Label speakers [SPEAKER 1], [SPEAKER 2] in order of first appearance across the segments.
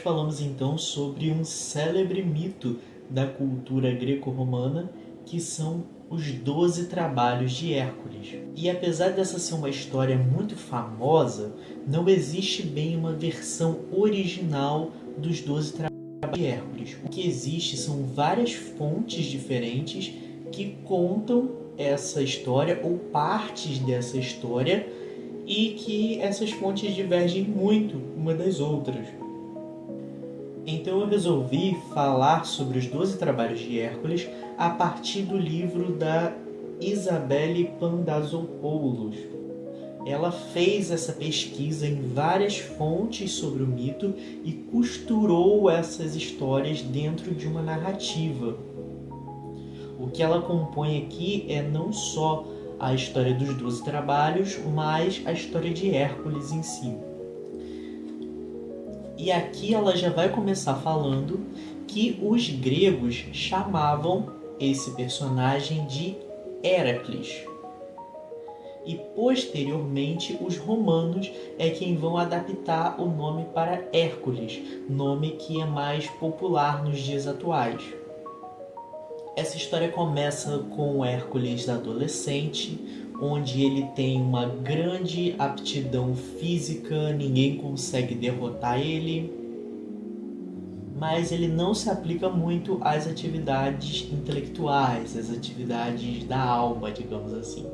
[SPEAKER 1] falamos então sobre um célebre mito da cultura greco-romana, que são os 12 trabalhos de Hércules. E apesar dessa ser uma história muito famosa, não existe bem uma versão original dos 12 trabalhos de Hércules. O que existe são várias fontes diferentes que contam essa história ou partes dessa história, e que essas fontes divergem muito uma das outras. Então eu resolvi falar sobre os 12 trabalhos de Hércules a partir do livro da Isabelle Pandazopoulos. Ela fez essa pesquisa em várias fontes sobre o mito e costurou essas histórias dentro de uma narrativa. O que ela compõe aqui é não só a história dos 12 trabalhos, mas a história de Hércules em si. E aqui ela já vai começar falando que os gregos chamavam esse personagem de Heracles. E posteriormente os romanos é quem vão adaptar o nome para Hércules, nome que é mais popular nos dias atuais. Essa história começa com Hércules adolescente, onde ele tem uma grande aptidão física, ninguém consegue derrotar ele, mas ele não se aplica muito às atividades intelectuais, às atividades da alma, digamos assim.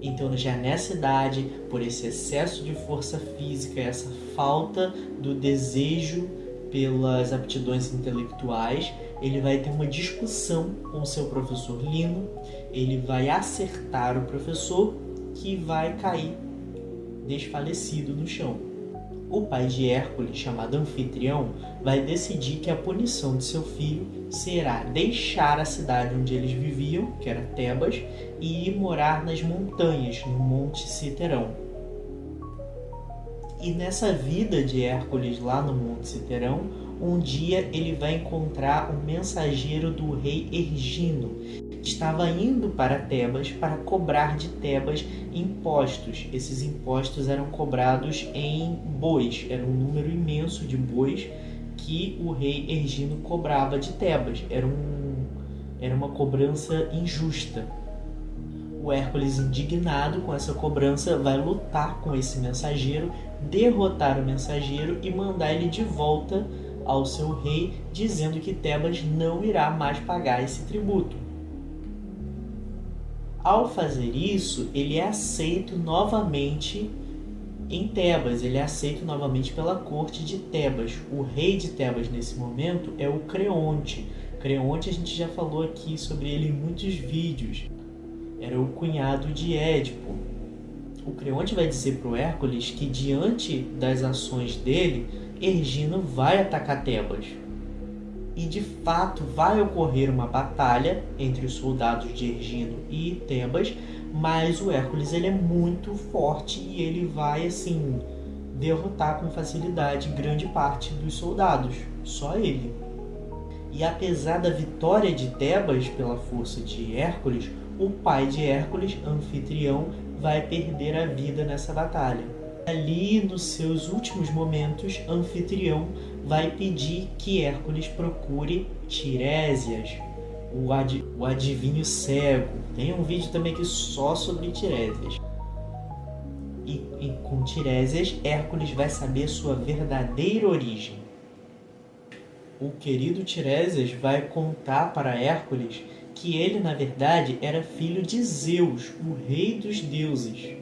[SPEAKER 1] Então, já nessa idade, por esse excesso de força física, essa falta do desejo pelas aptidões intelectuais, ele vai ter uma discussão com o seu professor Lino, ele vai acertar o professor, que vai cair desfalecido no chão. O pai de Hércules, chamado Anfitrião, vai decidir que a punição de seu filho será deixar a cidade onde eles viviam, que era Tebas, e ir morar nas montanhas, no Monte Citerão. E nessa vida de Hércules lá no Monte Citerão, um dia ele vai encontrar o mensageiro do rei Ergino, que estava indo para Tebas para cobrar de Tebas impostos. Esses impostos eram cobrados em bois, era um número imenso de bois que o rei Ergino cobrava de Tebas. Era uma cobrança injusta. O Hércules, indignado com essa cobrança, vai lutar com esse mensageiro, derrotar o mensageiro e mandar ele de volta ao seu rei, dizendo que Tebas não irá mais pagar esse tributo. Ao fazer isso, ele é aceito novamente em Tebas, ele é aceito novamente pela corte de Tebas. O rei de Tebas nesse momento é o Creonte. Creonte, a gente já falou aqui sobre ele em muitos vídeos. Era o cunhado de Édipo. O Creonte vai dizer para o Hércules que, diante das ações dele, Ergino vai atacar Tebas. E de fato vai ocorrer uma batalha entre os soldados de Ergino e Tebas, mas o Hércules ele é muito forte e ele vai assim derrotar com facilidade grande parte dos soldados, só ele. E apesar da vitória de Tebas pela força de Hércules, o pai de Hércules, Anfitrião, vai perder a vida nessa batalha. Ali, nos seus últimos momentos, Anfitrião vai pedir que Hércules procure Tiresias, o adivinho cego. Tem um vídeo também aqui só sobre Tiresias. E com Tiresias, Hércules vai saber sua verdadeira origem. O querido Tiresias vai contar para Hércules que ele, na verdade, era filho de Zeus, o rei dos deuses.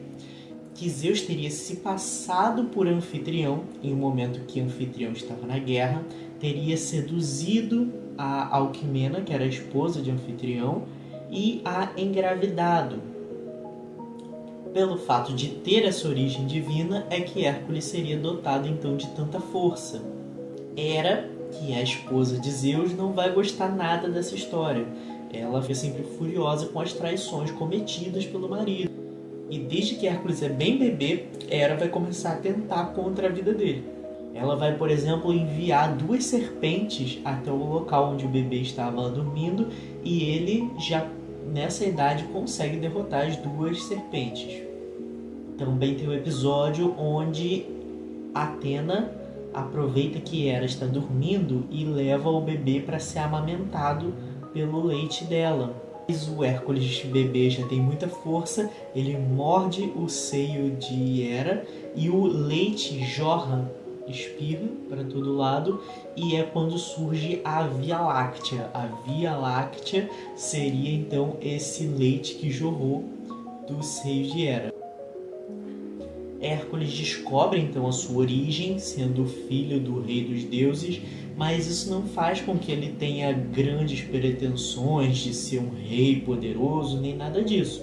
[SPEAKER 1] Que Zeus teria se passado por Anfitrião, em um momento que Anfitrião estava na guerra, teria seduzido a Alquimena, que era a esposa de Anfitrião, e a engravidado. Pelo fato de ter essa origem divina, é que Hércules seria dotado então de tanta força. Hera, que é a esposa de Zeus, não vai gostar nada dessa história. Ela fica sempre furiosa com as traições cometidas pelo marido. E desde que Hércules é bem bebê, Hera vai começar a tentar contra a vida dele. Ela vai, por exemplo, enviar 2 serpentes até o local onde o bebê estava dormindo, e ele já nessa idade consegue derrotar as 2 serpentes. Também tem um episódio onde Atena aproveita que Hera está dormindo e leva o bebê para ser amamentado pelo leite dela. Mas o Hércules bebê já tem muita força, ele morde o seio de Hera e o leite jorra, espirra para todo lado, e é quando surge a Via Láctea. A Via Láctea seria então esse leite que jorrou dos seios de Hera. Hércules descobre então a sua origem, sendo filho do rei dos deuses, mas isso não faz com que ele tenha grandes pretensões de ser um rei poderoso, nem nada disso.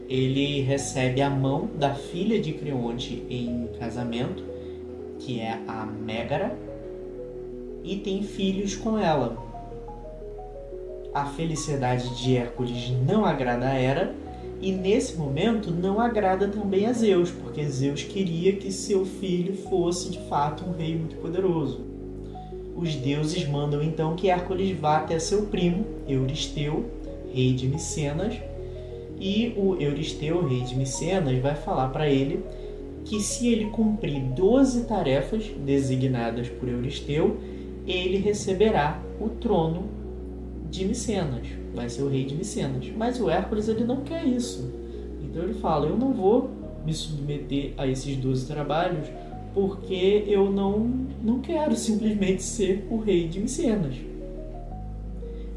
[SPEAKER 1] Ele recebe a mão da filha de Creonte em casamento, que é a Mégara, e tem filhos com ela. A felicidade de Hércules não agrada a Hera, e nesse momento não agrada também a Zeus, porque Zeus queria que seu filho fosse de fato um rei muito poderoso. Os deuses mandam então que Hércules vá até seu primo, Euristeu, rei de Micenas, e o Euristeu, rei de Micenas, vai falar para ele que se ele cumprir 12 tarefas designadas por Euristeu, ele receberá o trono de Micenas, vai ser o rei de Micenas. Mas o Hércules ele não quer isso. Então ele fala, eu não vou me submeter a esses 12 trabalhos porque eu não quero simplesmente ser o rei de Micenas.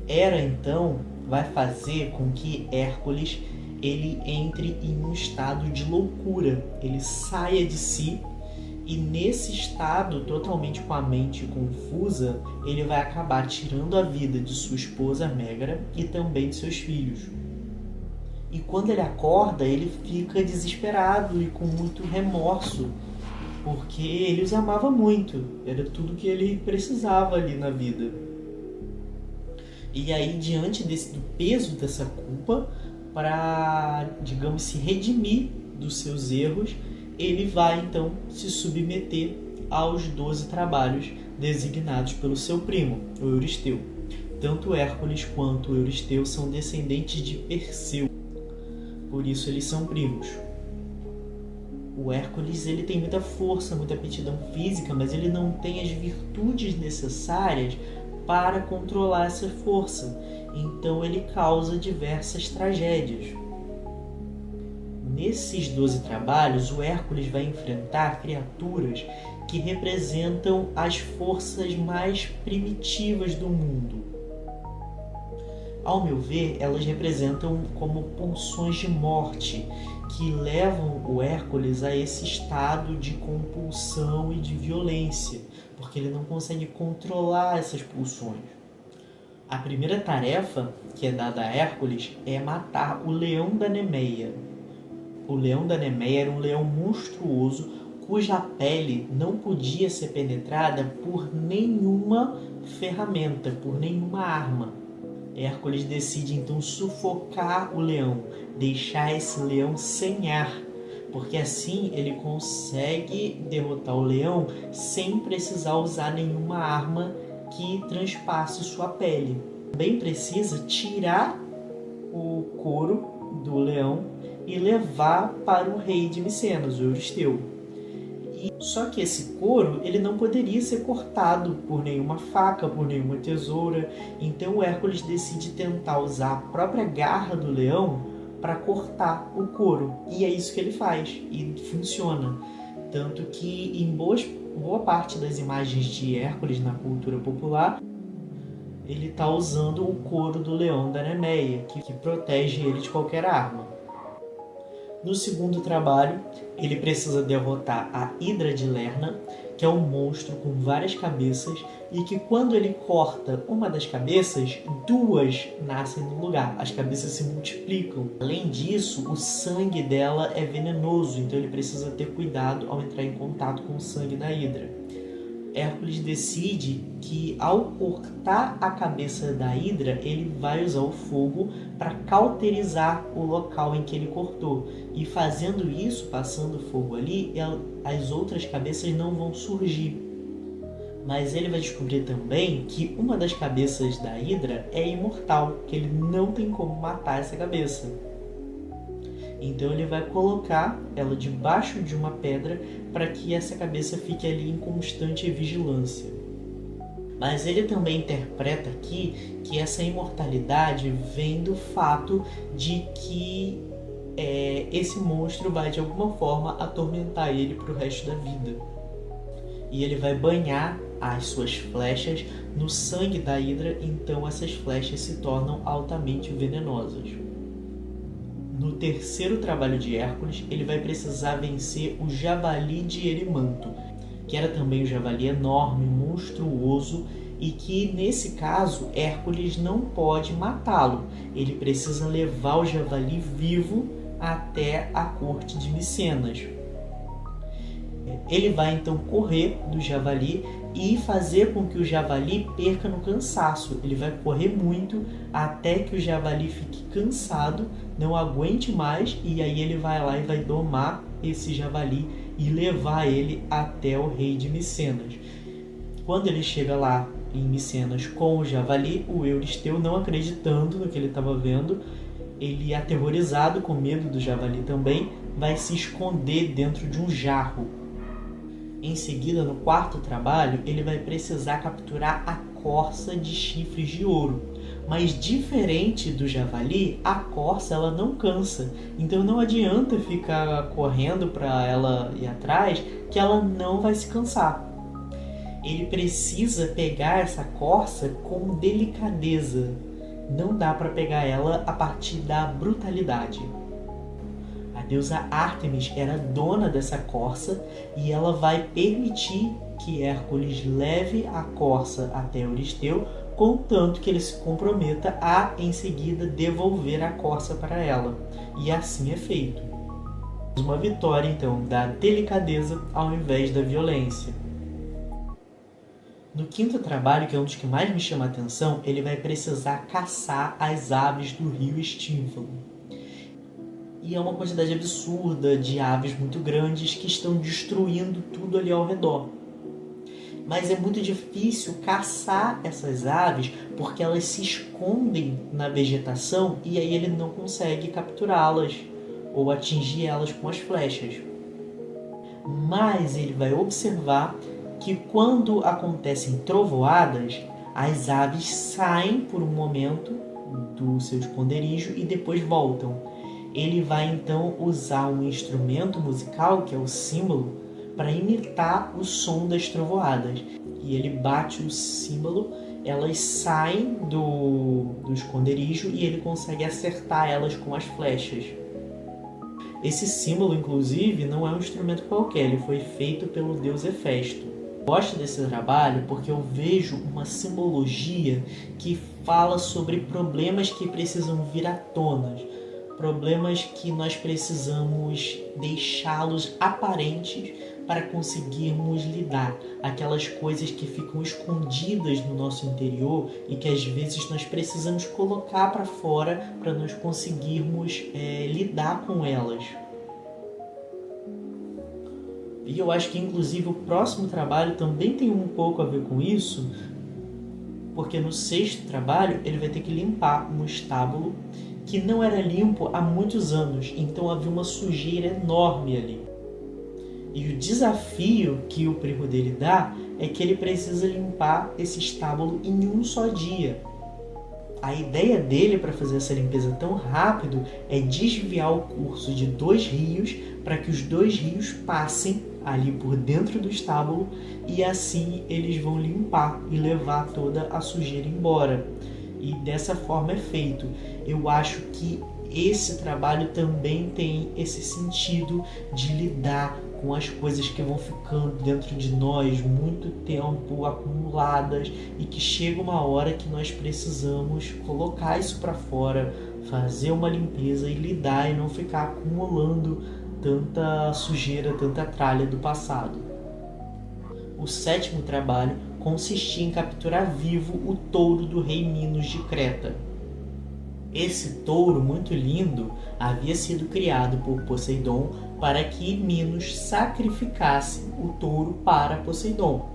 [SPEAKER 1] Hera então vai fazer com que Hércules ele entre em um estado de loucura, ele saia de si, e nesse estado, totalmente com a mente confusa, ele vai acabar tirando a vida de sua esposa Mégara e também de seus filhos. E quando ele acorda, ele fica desesperado e com muito remorso, porque ele os amava muito, era tudo que ele precisava ali na vida. E aí, diante do peso dessa culpa, para, digamos, se redimir dos seus erros, ele vai então se submeter aos 12 trabalhos designados pelo seu primo, o Euristeu. Tanto Hércules quanto Euristeu são descendentes de Perseu, por isso eles são primos. O Hércules ele tem muita força, muita aptidão física, mas ele não tem as virtudes necessárias para controlar essa força, então ele causa diversas tragédias. Nesses 12 trabalhos, o Hércules vai enfrentar criaturas que representam as forças mais primitivas do mundo. Ao meu ver, elas representam como pulsões de morte que levam o Hércules a esse estado de compulsão e de violência, porque ele não consegue controlar essas pulsões. A primeira tarefa que é dada a Hércules é matar o leão da Nemeia. O leão da Nemeia era um leão monstruoso cuja pele não podia ser penetrada por nenhuma ferramenta, por nenhuma arma. Hércules decide então sufocar o leão, deixar esse leão sem ar, porque assim ele consegue derrotar o leão sem precisar usar nenhuma arma que transpasse sua pele. Também precisa tirar o couro do leão e levar para o rei de Micenas, o Euristeu. Só que esse couro ele não poderia ser cortado por nenhuma faca, por nenhuma tesoura. Então o Hércules decide tentar usar a própria garra do leão para cortar o couro. E é isso que ele faz, e funciona. Tanto que em boa parte das imagens de Hércules na cultura popular, ele está usando o couro do leão da Nemeia, que protege ele de qualquer arma. No segundo trabalho, ele precisa derrotar a Hidra de Lerna, que é um monstro com várias cabeças e que quando ele corta uma das cabeças, duas nascem no lugar. As cabeças se multiplicam. Além disso, o sangue dela é venenoso, então ele precisa ter cuidado ao entrar em contato com o sangue da Hidra. Hércules decide que ao cortar a cabeça da Hidra, ele vai usar o fogo para cauterizar o local em que ele cortou. E fazendo isso, passando fogo ali, as outras cabeças não vão surgir. Mas ele vai descobrir também que uma das cabeças da Hidra é imortal, que ele não tem como matar essa cabeça. Então ele vai colocar ela debaixo de uma pedra para que essa cabeça fique ali em constante vigilância. Mas ele também interpreta aqui que essa imortalidade vem do fato de que esse monstro vai de alguma forma atormentar ele para o resto da vida. E ele vai banhar as suas flechas no sangue da Hidra, então essas flechas se tornam altamente venenosas. No terceiro trabalho de Hércules, ele vai precisar vencer o javali de Erimanto, que era também um javali enorme, monstruoso, e que nesse caso Hércules não pode matá-lo. Ele precisa levar o javali vivo até a corte de Micenas. Ele vai então correr do javali e fazer com que o javali perca no cansaço. Ele vai correr muito até que o javali fique cansado, não aguente mais, e aí ele vai lá e vai domar esse javali e levar ele até o rei de Micenas. Quando ele chega lá em Micenas com o javali, o Euristeu, não acreditando no que ele estava vendo, ele, aterrorizado, com medo do javali também, vai se esconder dentro de um jarro. Em seguida, no quarto trabalho, ele vai precisar capturar a corça de chifres de ouro. Mas diferente do javali, a corça ela não cansa. Então não adianta ficar correndo para ela ir atrás, que ela não vai se cansar. Ele precisa pegar essa corça com delicadeza. Não dá para pegar ela a partir da brutalidade. A deusa Ártemis era dona dessa corça e ela vai permitir que Hércules leve a corça até Euristeu, contanto que ele se comprometa a, em seguida, devolver a corça para ela. E assim é feito. Uma vitória, então, da delicadeza ao invés da violência. No quinto trabalho, que é um dos que mais me chama a atenção, ele vai precisar caçar as aves do rio Estínfalo. E é uma quantidade absurda de aves muito grandes que estão destruindo tudo ali ao redor. Mas é muito difícil caçar essas aves porque elas se escondem na vegetação e aí ele não consegue capturá-las ou atingir elas com as flechas. Mas ele vai observar que quando acontecem trovoadas, as aves saem por um momento do seu esconderijo e depois voltam. Ele vai então usar um instrumento musical, que é o símbolo, para imitar o som das trovoadas. E ele bate o símbolo, elas saem do esconderijo e ele consegue acertar elas com as flechas. Esse símbolo, inclusive, não é um instrumento qualquer, ele foi feito pelo deus Hefesto. Gosto desse trabalho porque eu vejo uma simbologia que fala sobre problemas que precisam vir à tona, problemas que nós precisamos deixá-los aparentes para conseguirmos lidar, aquelas coisas que ficam escondidas no nosso interior e que às vezes nós precisamos colocar para fora para nós conseguirmos lidar com elas. E eu acho que inclusive o próximo trabalho também tem um pouco a ver com isso, porque no sexto trabalho ele vai ter que limpar um estábulo que não era limpo há muitos anos, então havia uma sujeira enorme ali. E o desafio que o primo dele dá é que ele precisa limpar esse estábulo em um só dia. A ideia dele para fazer essa limpeza tão rápido é desviar o curso de 2 rios para que os 2 rios passem ali por dentro do estábulo e assim eles vão limpar e levar toda a sujeira embora. E dessa forma é feito. Eu acho que esse trabalho também tem esse sentido de lidar com as coisas que vão ficando dentro de nós muito tempo acumuladas e que chega uma hora que nós precisamos colocar isso para fora, fazer uma limpeza e lidar e não ficar acumulando tanta sujeira, tanta tralha do passado. O sétimo trabalho consistia em capturar vivo o touro do rei Minos de Creta. Esse touro muito lindo havia sido criado por Poseidon para que Minos sacrificasse o touro para Poseidon.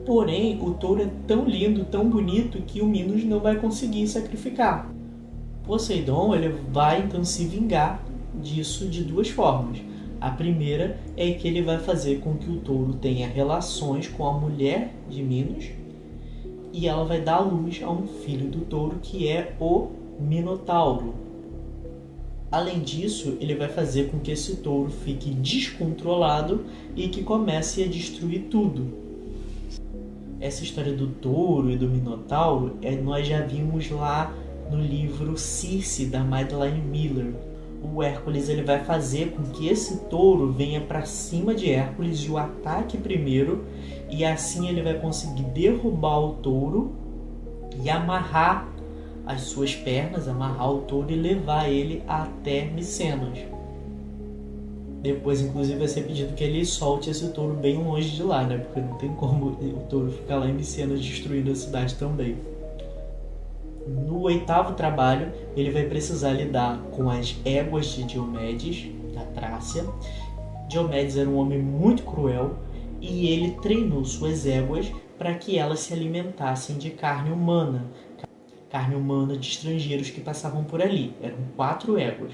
[SPEAKER 1] Porém, o touro é tão lindo, tão bonito, que o Minos não vai conseguir sacrificar. Poseidon ele vai então se vingar disso de duas formas. A primeira é que ele vai fazer com que o touro tenha relações com a mulher de Minos e ela vai dar à luz a um filho do touro que é o Minotauro. Além disso, ele vai fazer com que esse touro fique descontrolado e que comece a destruir tudo. Essa história do touro e do Minotauro nós já vimos lá no livro Circe, da Madeline Miller. O Hércules ele vai fazer com que esse touro venha para cima de Hércules e o ataque primeiro, e assim ele vai conseguir derrubar o touro e amarrar as suas pernas, amarrar o touro e levar ele até Micenas. Depois, inclusive, vai ser pedido que ele solte esse touro bem longe de lá, né? Porque não tem como o touro ficar lá em Micenas destruindo a cidade também. No 8º trabalho, ele vai precisar lidar com as éguas de Diomedes, da Trácia. Diomedes era um homem muito cruel e ele treinou suas éguas para que elas se alimentassem de carne humana de estrangeiros que passavam por ali. Eram 4 éguas.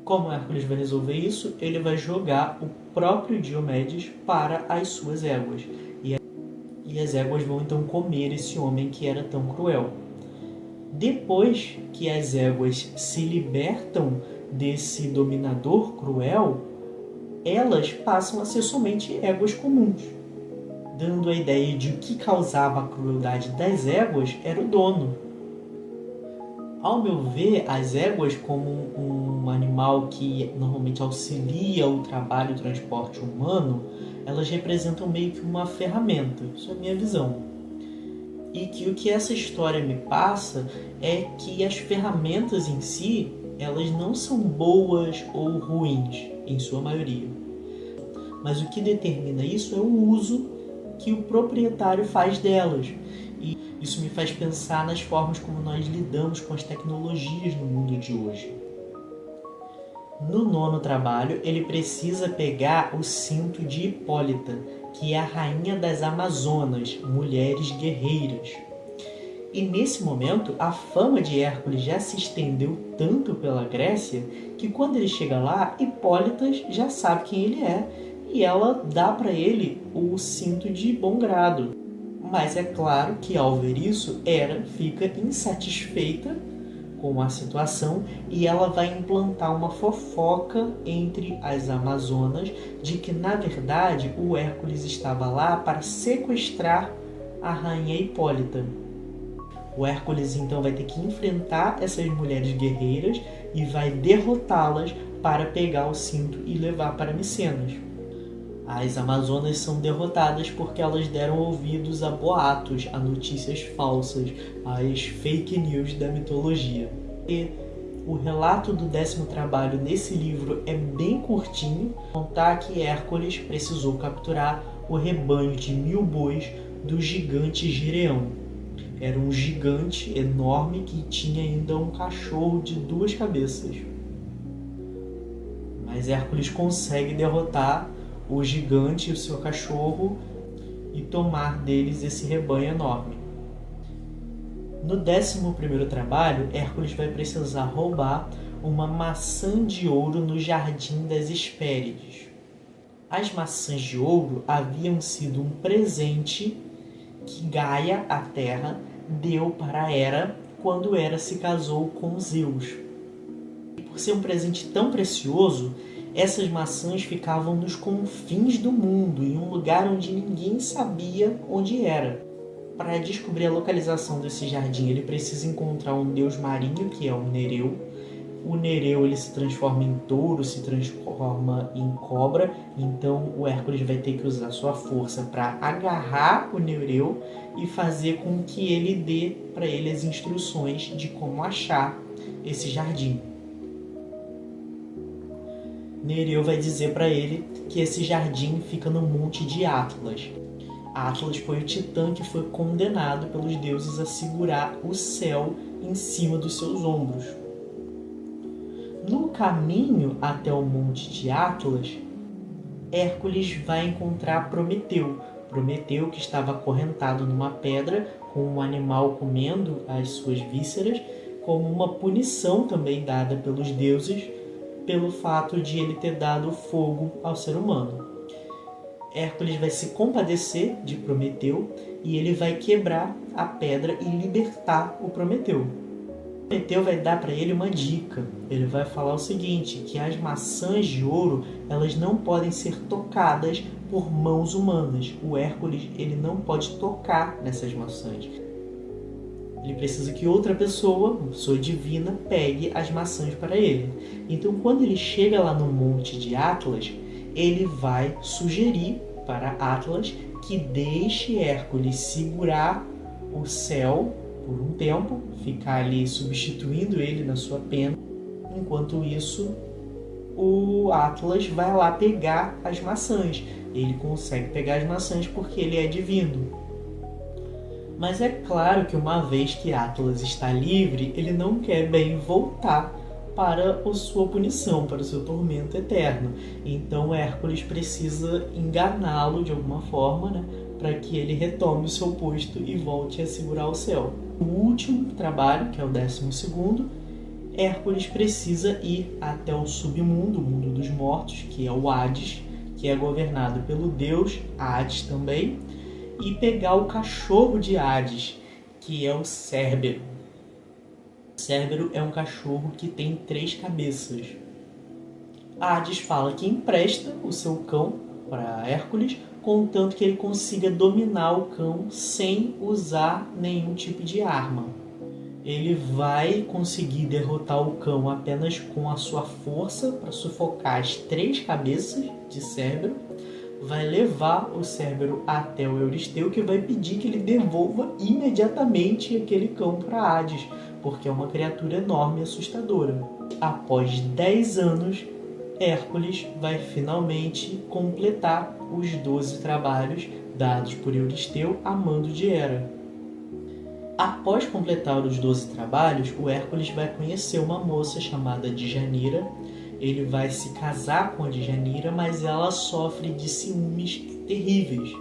[SPEAKER 1] Como Hércules vai resolver isso? Ele vai jogar o próprio Diomedes para as suas éguas. E as éguas vão então comer esse homem que era tão cruel. Depois que as éguas se libertam desse dominador cruel, elas passam a ser somente éguas comuns, dando a ideia de que causava a crueldade das éguas era o dono. Ao meu ver, as éguas, como um animal que normalmente auxilia o trabalho e o transporte humano, elas representam meio que uma ferramenta. Isso é a minha visão. E que o que essa história me passa é que as ferramentas em si, elas não são boas ou ruins, em sua maioria. Mas o que determina isso é o uso que o proprietário faz delas. E isso me faz pensar nas formas como nós lidamos com as tecnologias no mundo de hoje. No 9º trabalho, ele precisa pegar o cinto de Hipólita, que é a rainha das Amazonas, mulheres guerreiras. E nesse momento, a fama de Hércules já se estendeu tanto pela Grécia que quando ele chega lá, Hipólita já sabe quem ele é e ela dá para ele o cinto de bom grado. Mas é claro que ao ver isso, Hera fica insatisfeita com a situação e ela vai implantar uma fofoca entre as Amazonas de que, na verdade, o Hércules estava lá para sequestrar a rainha Hipólita. O Hércules então vai ter que enfrentar essas mulheres guerreiras e vai derrotá-las para pegar o cinto e levar para Micenas. As Amazonas são derrotadas porque elas deram ouvidos a boatos, a notícias falsas, às fake news da mitologia. E o relato do 10º trabalho nesse livro é bem curtinho, contar que Hércules precisou capturar o rebanho de 1000 bois do gigante Gireão. Era um gigante enorme que tinha ainda um cachorro de 2 cabeças. Mas Hércules consegue derrotar o gigante e o seu cachorro e tomar deles esse rebanho enorme. No 11º trabalho, Hércules vai precisar roubar uma maçã de ouro no Jardim das Hespérides. As maçãs de ouro haviam sido um presente que Gaia, a Terra, deu para Hera quando Hera se casou com Zeus. E por ser um presente tão precioso, essas maçãs ficavam nos confins do mundo, em um lugar onde ninguém sabia onde era. Para descobrir a localização desse jardim, ele precisa encontrar um deus marinho, que é o Nereu. O Nereu ele se transforma em touro, se transforma em cobra, então o Hércules vai ter que usar sua força para agarrar o Nereu e fazer com que ele dê para ele as instruções de como achar esse jardim. Nereu vai dizer para ele que esse jardim fica no monte de Atlas. Atlas foi o titã que foi condenado pelos deuses a segurar o céu em cima dos seus ombros. No caminho até o monte de Atlas, Hércules vai encontrar Prometeu. Prometeu, que estava acorrentado numa pedra com um animal comendo as suas vísceras, como uma punição também dada pelos deuses pelo fato de ele ter dado fogo ao ser humano. Hércules vai se compadecer de Prometeu e ele vai quebrar a pedra e libertar o Prometeu. Prometeu vai dar para ele uma dica. Ele vai falar o seguinte, que as maçãs de ouro, elas não podem ser tocadas por mãos humanas. O Hércules, ele não pode tocar nessas maçãs. Ele precisa que outra pessoa, uma pessoa divina, pegue as maçãs para ele. Então, quando ele chega lá no monte de Atlas, ele vai sugerir para Atlas que deixe Hércules segurar o céu por um tempo, ficar ali substituindo ele na sua pena. Enquanto isso, o Atlas vai lá pegar as maçãs. Ele consegue pegar as maçãs porque ele é divino. Mas é claro que uma vez que Atlas está livre, ele não quer bem voltar para a sua punição, para o seu tormento eterno. Então Hércules precisa enganá-lo de alguma forma, né, para que ele retome o seu posto e volte a segurar o céu. O último trabalho, que é o 12º, Hércules precisa ir até o submundo, o mundo dos mortos, que é o Hades, que é governado pelo deus Hades também, e pegar o cachorro de Hades, que é o Cérbero. Cérbero é um cachorro que tem 3 cabeças. Hades fala que empresta o seu cão para Hércules, contanto que ele consiga dominar o cão sem usar nenhum tipo de arma. Ele vai conseguir derrotar o cão apenas com a sua força para sufocar as 3 cabeças de Cérbero. Vai levar o Cérbero até o Euristeu, que vai pedir que ele devolva imediatamente aquele cão para Hades, porque é uma criatura enorme e assustadora. Após 10 anos, Hércules vai finalmente completar os 12 trabalhos dados por Euristeu a mando de Hera. Após completar os 12 trabalhos, o Hércules vai conhecer uma moça chamada Djanira. Ele vai se casar com a Djanira, mas ela sofre de ciúmes terríveis.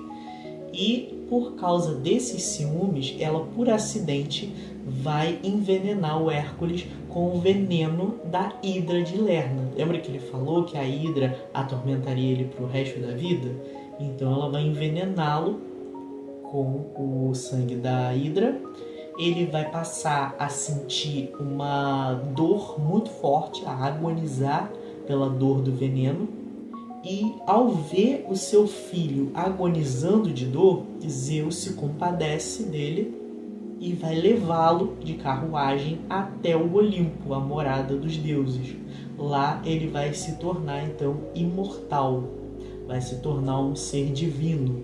[SPEAKER 1] E por causa desses ciúmes, ela por acidente vai envenenar o Hércules com o veneno da Hidra de Lerna. Lembra que ele falou que a Hidra atormentaria ele para o resto da vida? Então ela vai envenená-lo com o sangue da Hidra. Ele vai passar a sentir uma dor muito forte, a agonizar pela dor do veneno. E ao ver o seu filho agonizando de dor, Zeus se compadece dele e vai levá-lo de carruagem até o Olimpo, a morada dos deuses. Lá ele vai se tornar então imortal, vai se tornar um ser divino.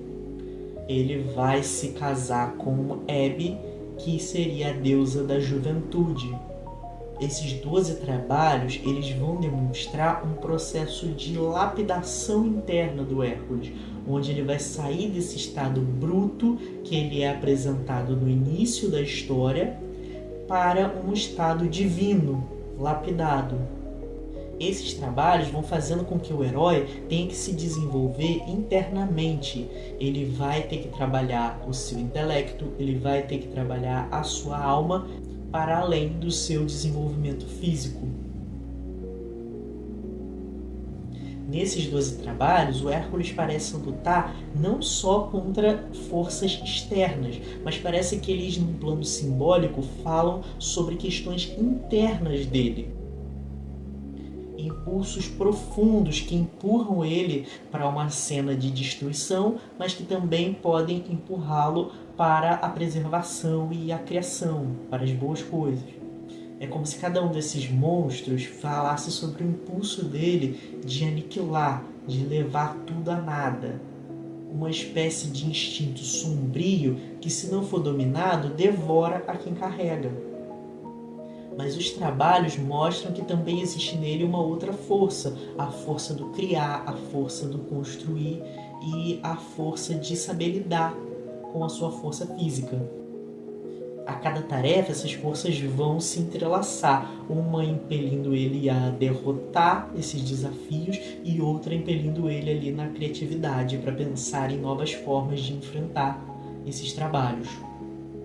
[SPEAKER 1] Ele vai se casar com Hebe, que seria a deusa da juventude. Esses 12 trabalhos, eles vão demonstrar um processo de lapidação interna do Hércules, onde ele vai sair desse estado bruto que ele é apresentado no início da história para um estado divino, lapidado. Esses trabalhos vão fazendo com que o herói tenha que se desenvolver internamente. Ele vai ter que trabalhar o seu intelecto, ele vai ter que trabalhar a sua alma para além do seu desenvolvimento físico. Nesses 12 trabalhos, o Hércules parece lutar não só contra forças externas, mas parece que eles, num plano simbólico, falam sobre questões internas dele. Impulsos profundos que empurram ele para uma cena de destruição, mas que também podem empurrá-lo para a preservação e a criação, para as boas coisas. É como se cada um desses monstros falasse sobre o impulso dele de aniquilar, de levar tudo a nada. Uma espécie de instinto sombrio que, se não for dominado, devora a quem carrega. Mas os trabalhos mostram que também existe nele uma outra força, a força do criar, a força do construir e a força de saber lidar com a sua força física. A cada tarefa, essas forças vão se entrelaçar, uma impelindo ele a derrotar esses desafios e outra impelindo ele ali na criatividade para pensar em novas formas de enfrentar esses trabalhos.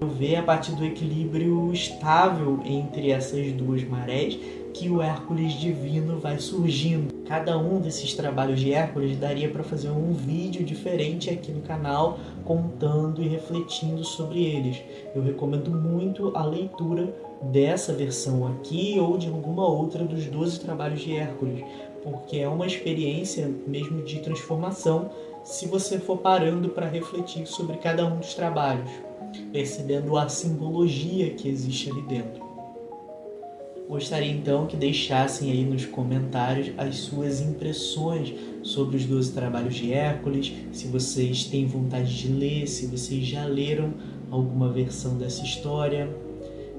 [SPEAKER 1] Eu vejo a partir do equilíbrio estável entre essas duas marés que o Hércules divino vai surgindo. Cada um desses trabalhos de Hércules daria para fazer um vídeo diferente aqui no canal, contando e refletindo sobre eles. Eu recomendo muito a leitura dessa versão aqui ou de alguma outra dos 12 trabalhos de Hércules, porque é uma experiência mesmo de transformação se você for parando para refletir sobre cada um dos trabalhos, percebendo a simbologia que existe ali dentro. Gostaria então que deixassem aí nos comentários as suas impressões sobre os 12 trabalhos de Hércules, se vocês têm vontade de ler, se vocês já leram alguma versão dessa história.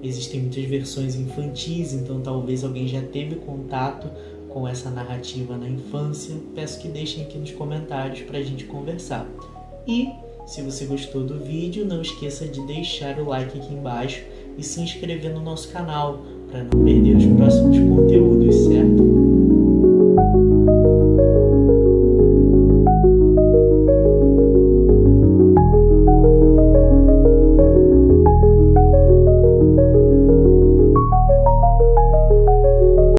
[SPEAKER 1] Existem muitas versões infantis, então talvez alguém já teve contato com essa narrativa na infância. Peço que deixem aqui nos comentários para a gente conversar. E se você gostou do vídeo, não esqueça de deixar o like aqui embaixo e se inscrever no nosso canal para não perder os próximos conteúdos, certo?